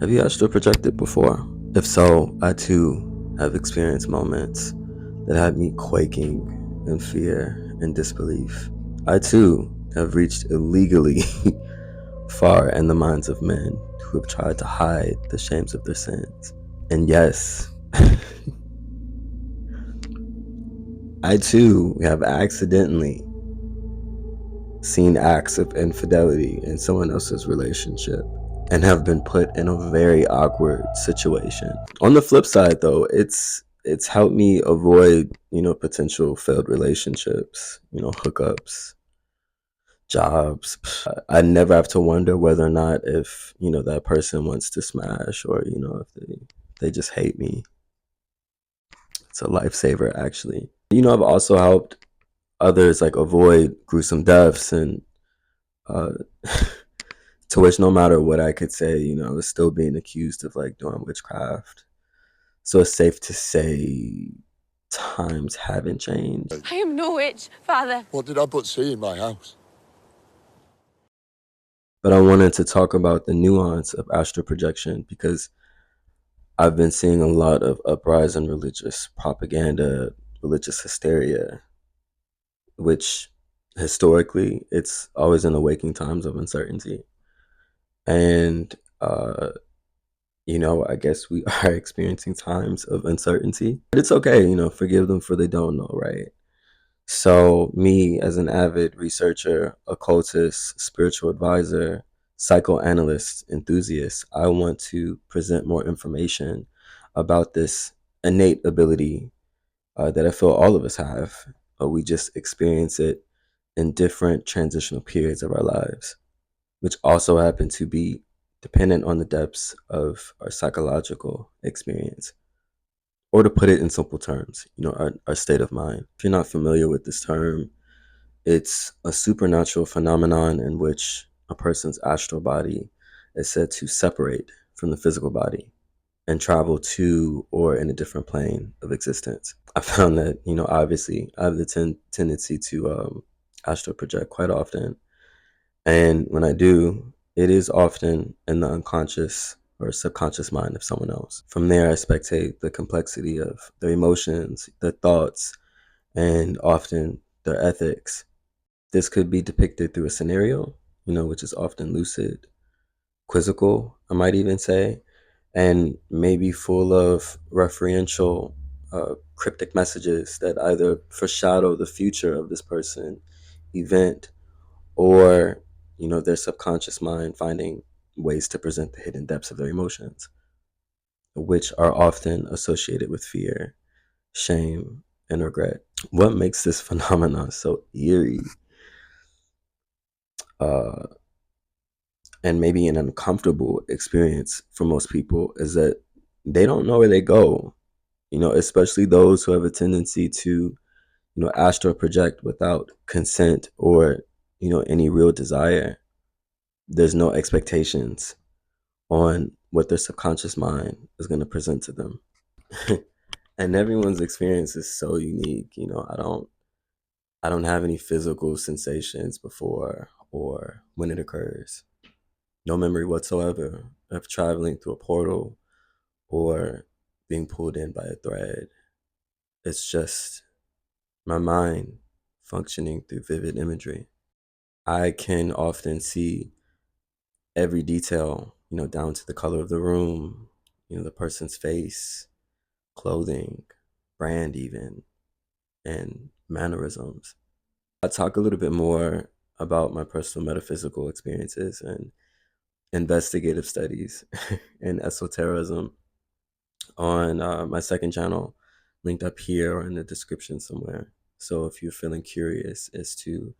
Have you astral projected before? If so, I too have experienced moments that had me quaking in fear and disbelief. I too have reached illegally far in the minds of men who have tried to hide the shames of their sins. And yes, I too have accidentally seen acts of infidelity in someone else's relationship and have been put in a very awkward situation. On the flip side though, it's helped me avoid, potential failed relationships, hookups, jobs. I never have to wonder whether or not if, that person wants to smash or, if they just hate me. It's a lifesaver actually. I've also helped others like avoid gruesome deaths and uh to which no matter what I could say, I was still being accused of like doing witchcraft. So it's safe to say times haven't changed. I am no witch, Father. What did I but see in my house? But I wanted to talk about the nuance of astral projection because I've been seeing a lot of uprising religious propaganda, religious hysteria, which historically it's always in the waking times of uncertainty. And I guess we are experiencing times of uncertainty. But it's okay, forgive them for they don't know, right? So, me as an avid researcher, occultist, spiritual advisor, psychoanalyst, enthusiast, I want to present more information about this innate ability that I feel all of us have. We just experience it in different transitional periods of our lives, which also happen to be dependent on the depths of our psychological experience. Or to put it in simple terms, our state of mind. If you're not familiar with this term, it's a supernatural phenomenon in which a person's astral body is said to separate from the physical body and travel to or in a different plane of existence. I found that, obviously I have the tendency to astral project quite often. And when I do, it is often in the unconscious or subconscious mind of someone else. From there, I spectate the complexity of their emotions, their thoughts, and often their ethics. This could be depicted through a scenario, which is often lucid, quizzical, I might even say, and maybe full of referential, cryptic messages that either foreshadow the future of this person, event, or their subconscious mind finding ways to present the hidden depths of their emotions, which are often associated with fear, shame, and regret. What makes this phenomenon so eerie uh, and maybe an uncomfortable experience for most people is that they don't know where they go, especially those who have a tendency to astral project without consent or any real desire. There's no expectations on what their subconscious mind is going to present to them. And everyone's experience is so unique. I don't have any physical sensations before or when it occurs. No memory whatsoever of traveling through a portal or being pulled in by a thread. It's just my mind functioning through vivid imagery. I can often see every detail, down to the color of the room, the person's face, clothing, brand even, and mannerisms. I talk a little bit more about my personal metaphysical experiences and investigative studies and esotericism on my second channel, linked up here or in the description somewhere. So if you're feeling curious as to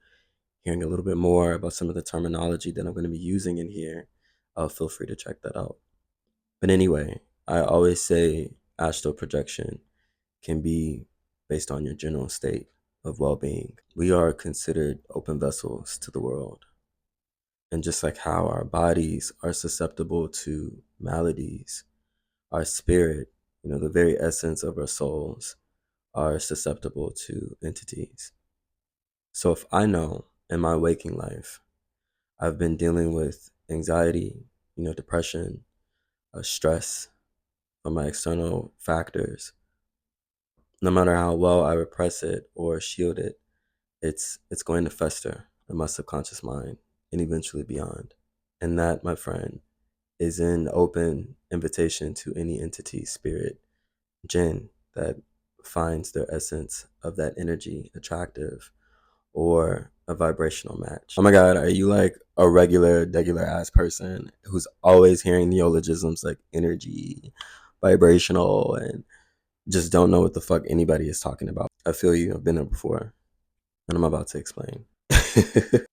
hearing a little bit more about some of the terminology that I'm going to be using in here, feel free to check that out. But anyway, I always say astral projection can be based on your general state of well-being. We are considered open vessels to the world. And just like how our bodies are susceptible to maladies, our spirit, the very essence of our souls, are susceptible to entities. So if I know in my waking life I've been dealing with anxiety, depression, stress from my external factors, no matter how well I repress it or shield it, it's going to fester in my subconscious mind and eventually beyond. And that, my friend, is an open invitation to any entity, spirit, jinn that finds their essence of that energy attractive or a vibrational match. Oh my God, are you like a regular ass person who's always hearing neologisms like energy, vibrational, and just don't know what the fuck anybody is talking about? I feel you. I've been there before, and I'm about to explain.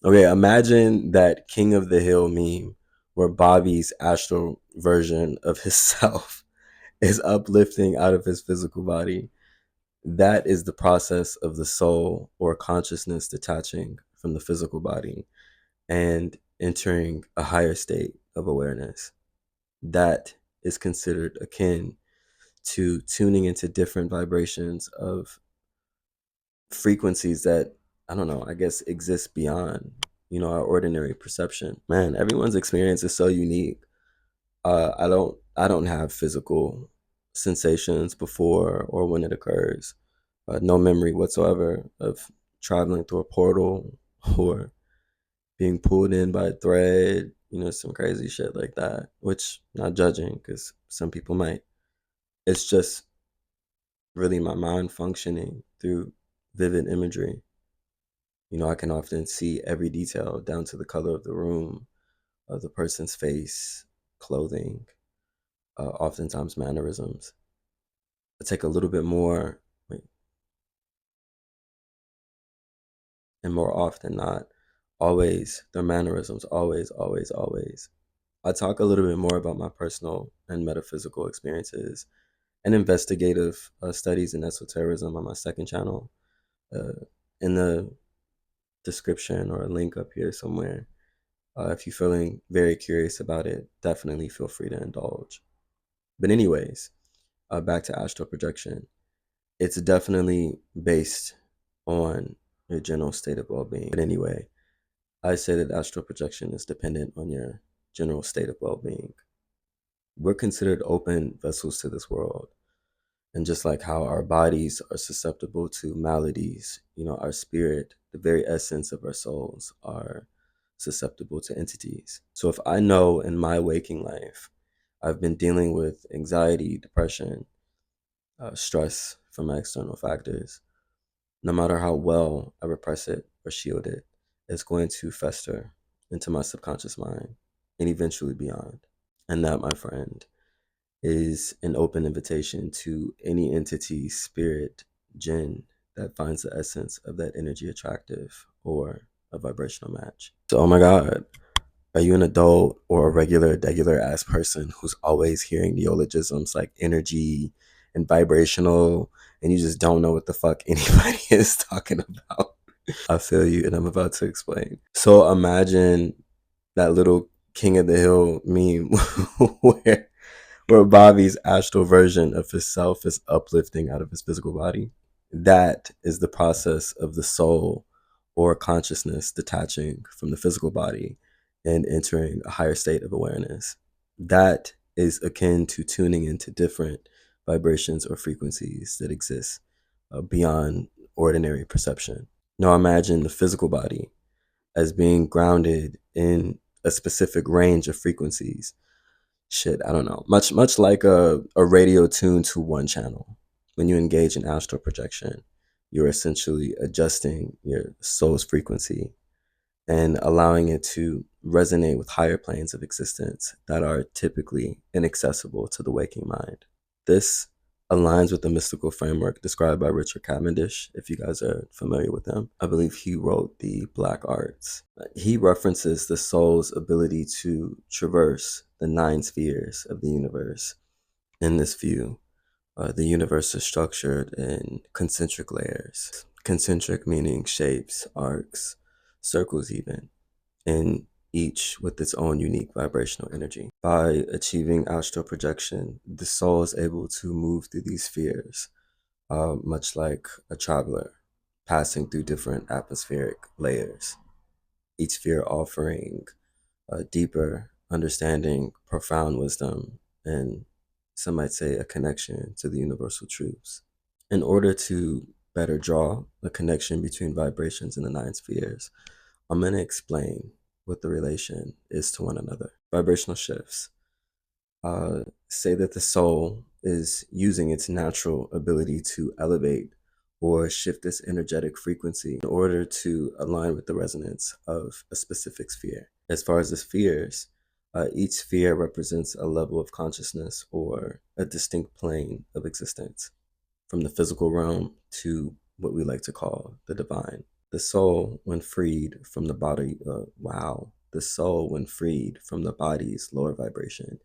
Okay, imagine that King of the Hill meme where Bobby's astral version of himself is uplifting out of his physical body. That is the process of the soul or consciousness detaching from the physical body and entering a higher state of awareness. That is considered akin to tuning into different vibrations of frequencies that, I don't know, I guess exist beyond, our ordinary perception. Man, everyone's experience is so unique. I don't have physical sensations before or when it occurs. No memory whatsoever of traveling through a portal or being pulled in by a thread, some crazy shit like that, which not judging because some people might. It's just really my mind functioning through vivid imagery. I can often see every detail down to the color of the room, of the person's face, clothing, oftentimes mannerisms. I take a little bit more, and more often not, always, their mannerisms, always, always, always. I talk a little bit more about my personal and metaphysical experiences and investigative studies in esotericism on my second channel. In the description or a link up here somewhere, if you're feeling very curious about it, definitely feel free to indulge. But, anyways, back to astral projection. It's definitely based on your general state of well being. But anyway, I say that astral projection is dependent on your general state of well being. We're considered open vessels to this world. And just like how our bodies are susceptible to maladies, our spirit, the very essence of our souls, are susceptible to entities. So if I know in my waking life I've been dealing with anxiety, depression, stress from my external factors, no matter how well I repress it or shield it, it's going to fester into my subconscious mind and eventually beyond. And that, my friend, is an open invitation to any entity, spirit, jinn that finds the essence of that energy attractive or a vibrational match. So, oh my God, are you an adult or a regular ass person who's always hearing neologisms like energy and vibrational, and you just don't know what the fuck anybody is talking about? I feel you, and I'm about to explain. So imagine that little King of the Hill meme where Bobby's astral version of himself is uplifting out of his physical body. That is the process of the soul or consciousness detaching from the physical body and entering a higher state of awareness. That is akin to tuning into different vibrations or frequencies that exist beyond ordinary perception. Now imagine the physical body as being grounded in a specific range of frequencies. Shit, I don't know. Much like a radio tuned to one channel. When you engage in astral projection, you're essentially adjusting your soul's frequency and allowing it to resonate with higher planes of existence that are typically inaccessible to the waking mind. This aligns with the mystical framework described by Richard Cavendish, if you guys are familiar with him. I believe he wrote the Black Arts. He references the soul's ability to traverse the 9 spheres of the universe. In this view, the universe is structured in concentric layers. Concentric meaning shapes, arcs, circles even, and each with its own unique vibrational energy. By achieving astral projection, the soul is able to move through these spheres, much like a traveler passing through different atmospheric layers, each sphere offering a deeper understanding, profound wisdom, and some might say a connection to the universal truths. In order to better draw a connection between vibrations in the nine spheres, I'm going to explain what the relation is to one another. Vibrational shifts. Say that the soul is using its natural ability to elevate or shift its energetic frequency in order to align with the resonance of a specific sphere. As far as the spheres, each sphere represents a level of consciousness or a distinct plane of existence, from the physical realm to what we like to call the divine. The soul, when freed from the body, the soul, when freed from the body's lower vibration,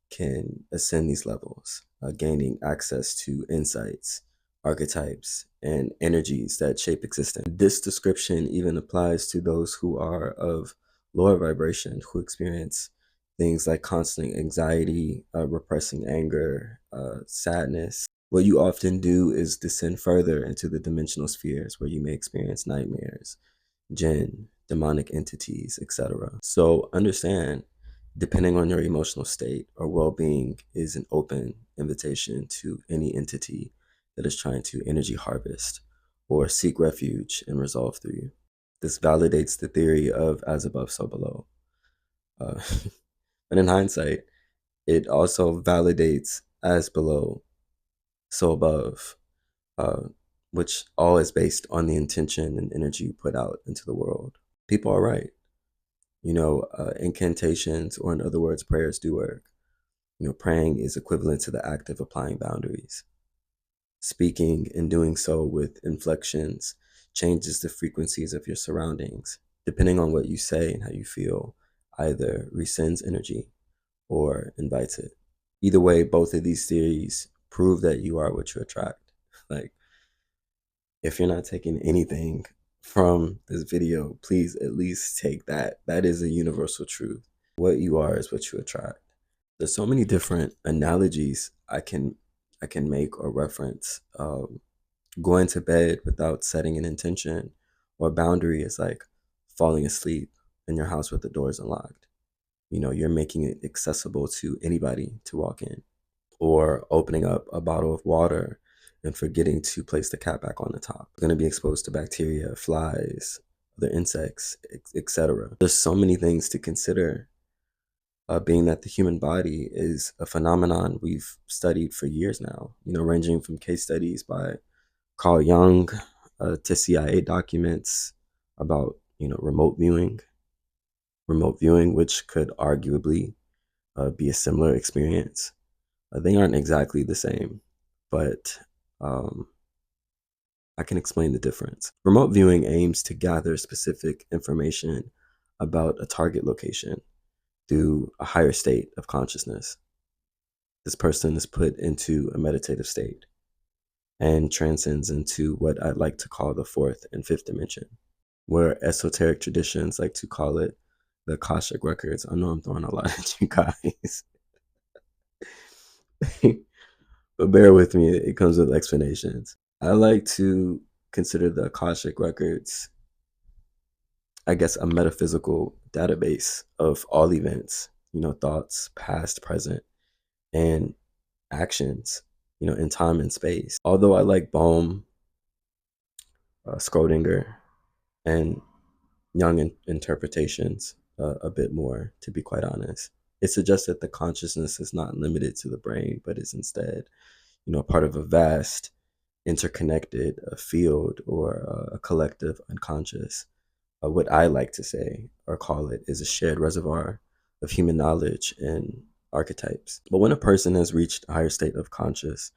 can ascend these levels, gaining access to insights, archetypes, and energies that shape existence. This description even applies to those who are of lower vibration, who experience things like constant anxiety, repressing anger, sadness. What you often do is descend further into the dimensional spheres where you may experience nightmares, jinn, demonic entities, etc. So understand, depending on your emotional state or well-being, is an open invitation to any entity that is trying to energy harvest or seek refuge and resolve through you. This validates the theory of as above, so below. Uh, but in hindsight, it also validates as below, so above, uh, which all is based on the intention and energy you put out into the world. People are right. Incantations, or in other words, prayers do work. Praying is equivalent to the act of applying boundaries. Speaking and doing so with inflections changes the frequencies of your surroundings. Depending on what you say and how you feel, either rescinds energy or invites it. Either way, both of these theories prove that you are what you attract. Like, if you're not taking anything from this video, please at least take that. That is a universal truth. What you are is what you attract. There's so many different analogies I can make or reference. Going to bed without setting an intention or boundary is like falling asleep in your house with the doors unlocked. You're making it accessible to anybody to walk in, or opening up a bottle of water and forgetting to place the cap back on the top. You're going to be exposed to bacteria, flies, other insects, etc. There's so many things to consider, being that the human body is a phenomenon we've studied for years now, ranging from case studies by Carl Jung to CIA documents about, remote viewing, which could arguably be a similar experience. They aren't exactly the same, but um, I can explain the difference. Remote viewing aims to gather specific information about a target location through a higher state of consciousness. This person is put into a meditative state and transcends into what I'd like to call the fourth and fifth dimension, where esoteric traditions like to call it the Akashic records. I know I'm throwing a lot at you guys. But bear with me, it comes with explanations. I like to consider the Akashic records, I guess, a metaphysical database of all events, thoughts, past, present, and actions, in time and space. Although I like Bohm, Schrodinger, and Jung interpretations a bit more, to be quite honest. It suggests that the consciousness is not limited to the brain, but is instead, part of a vast, interconnected field, or a collective unconscious. What I like to say or call it is a shared reservoir of human knowledge and archetypes. But when a person has reached a higher state of conscious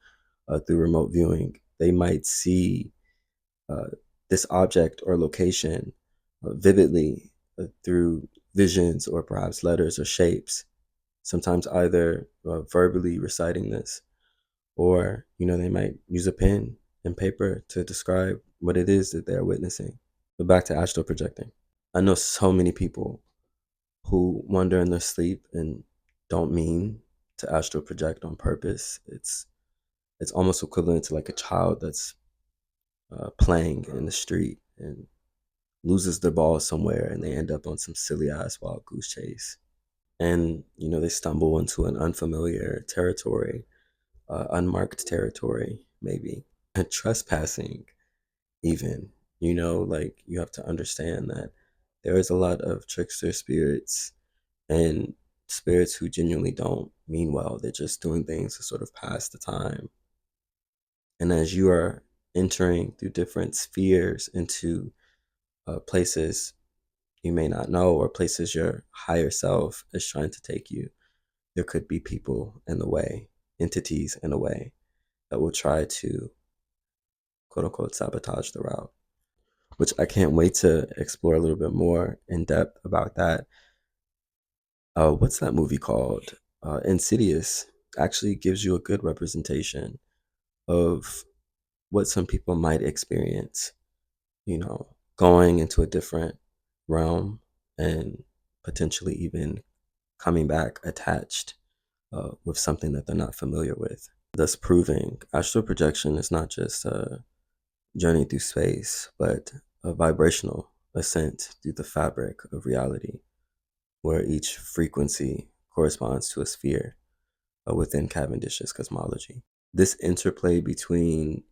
through remote viewing, they might see uh, this object or location vividly through visions or perhaps letters or shapes, sometimes either verbally reciting this, or they might use a pen and paper to describe what it is that they're witnessing. But back to astral projecting. I know so many people who wonder in their sleep and don't mean to astral project on purpose. It's almost equivalent to like a child that's playing in the street and loses their ball somewhere and they end up on some silly ass wild goose chase. and they stumble into an unfamiliar territory, unmarked territory, maybe, and trespassing, even. Like, you have to understand that there is a lot of trickster spirits and spirits who genuinely don't mean well. They're just doing things to sort of pass the time. And as you are entering through different spheres into places you may not know, or places your higher self is trying to take you, there could be people in the way, entities in the way, that will try to quote unquote sabotage the route, which I can't wait to explore a little bit more in depth about that. What's that movie called? Insidious actually gives you a good representation of what some people might experience, going into a different realm and potentially even coming back attached with something that they're not familiar with. Thus proving astral projection is not just a journey through space, but a vibrational ascent through the fabric of reality, where each frequency corresponds to a sphere within Cavendish's cosmology. This interplay between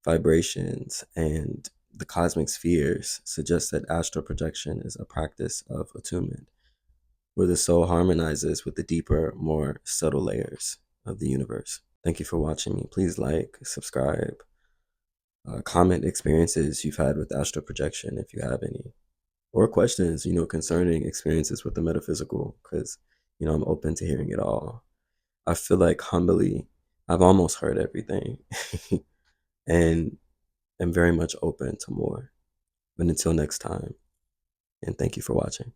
vibrations and the cosmic spheres suggests that astral projection is a practice of attunement, where the soul harmonizes with the deeper, more subtle layers of the universe. Thank you for watching me. Please like, subscribe, comment experiences you've had with astral projection if you have any, or questions, concerning experiences with the metaphysical, because, I'm open to hearing it all. I feel like humbly, I've almost heard everything and am very much open to more. But until next time, and thank you for watching.